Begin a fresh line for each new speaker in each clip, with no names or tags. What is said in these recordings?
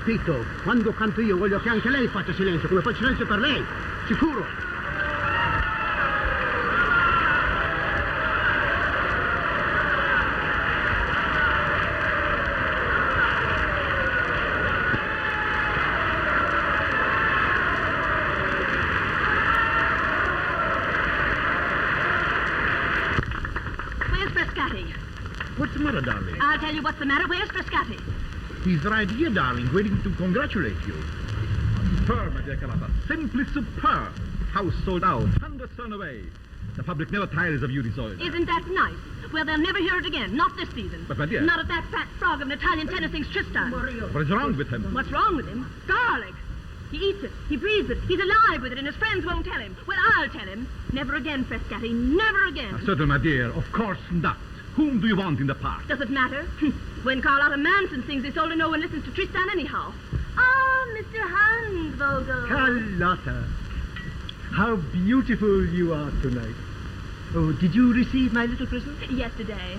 capito? Quando canto io voglio che anche lei faccia silenzio, come faccio silenzio per lei. Sicuro.
What's the matter, darling?
I'll tell you what's the matter. Where's Frascatti?
He's right here, darling, waiting to congratulate you. Superb, my dear Carlotta. Simply superb. House sold out. 100 turned away. The public never tires of you, Isolde.
Isn't that nice? Well, they'll never hear it again. Not this season.
But, my dear...
Not if that fat frog of an Italian tenor sings Tristan.
What is wrong with him?
What's wrong with him? Garlic. He eats it. He breathes it. He's alive with it, and his friends won't tell him. Well, I'll tell him. Never again, Frascatti. Never again.
Certainly, my dear. Of course not. Whom do you want in the park?
Does it matter? When Carlotta Manson sings Isolde, no one listens to Tristan anyhow. Ah, Mr. Hansvogel.
Carlotta, how beautiful you are tonight. Oh, did you receive my little present?
Yesterday.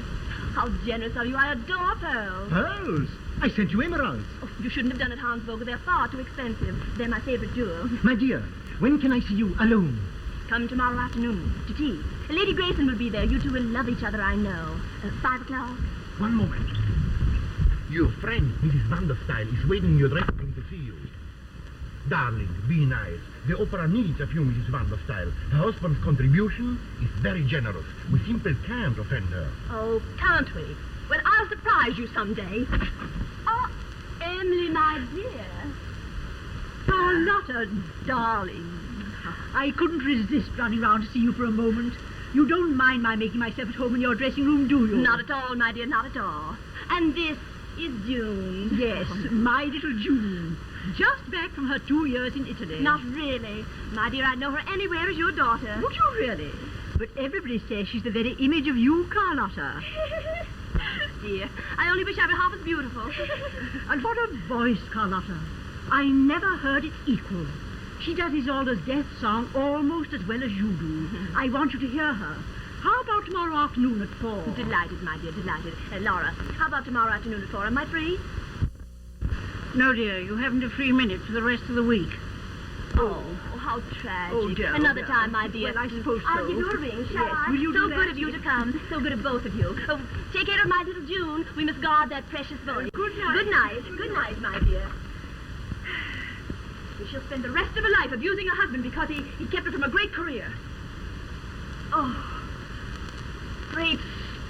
How generous of you. I adore pearls.
Pearls? I sent you emeralds.
Oh, you shouldn't have done it, Hansvogel. They're far too expensive. They're my favorite jewel.
My dear, when can I see you alone?
Come tomorrow afternoon to tea. Lady Grayson will be there. You two will love each other, I know. 5 o'clock?
One moment. Your friend, Mrs. Vanderstein, is waiting in your dressing room to see you. Darling, be nice. The opera needs a few Mrs. Vanderstein. Her husband's contribution is very generous. We simply can't offend her.
Oh, can't we? Well, I'll surprise you someday. Oh, Emily, my dear.
Carlotta, darling. I couldn't resist running round to see you for a moment. You don't mind my making myself at home in your dressing room, do you?
Not at all, my dear, not at all. And this is June.
Yes, my little June. Just back from her 2 years in Italy.
Not really. My dear, I'd know her anywhere as your daughter.
Would you really? But everybody says she's the very image of you, Carlotta.
Dear, I only wish I were half as beautiful.
And what a voice, Carlotta. I never heard its equal. She does Isolde's death song almost as well as you do. I want you to hear her. How about tomorrow afternoon at 4?
Delighted, my dear, delighted. Laura, how about tomorrow afternoon at 4? Am I free?
No, dear, you haven't a free minute for the rest of the week.
Oh, how tragic.
Oh, dear.
Another time, my dear.
Well, I suppose so.
I'll give you a ring, shall
Yes.
I?
Will you
so
do that?
good of you to come. So good of both of you. Oh, take care of my little June. We must guard that precious voice.
Good night.
Good night. Good night, my dear. She'll spend the rest of her life abusing her husband because he kept her from a great career. Oh, great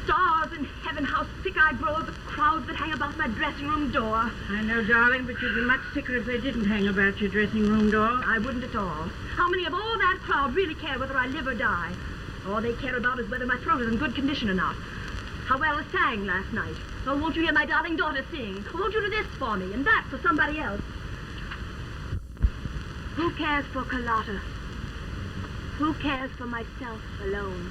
stars in heaven, how sick I grow of the crowds that hang about my dressing room door.
I know, darling, but you'd be much sicker if they didn't hang about your dressing room door.
I wouldn't at all. How many of all that crowd really care whether I live or die? All they care about is whether my throat is in good condition or not. How well I sang last night. Oh, won't you hear my darling daughter sing? Won't you do this for me and that for somebody else? Who cares for Carlotta? Who cares for myself alone?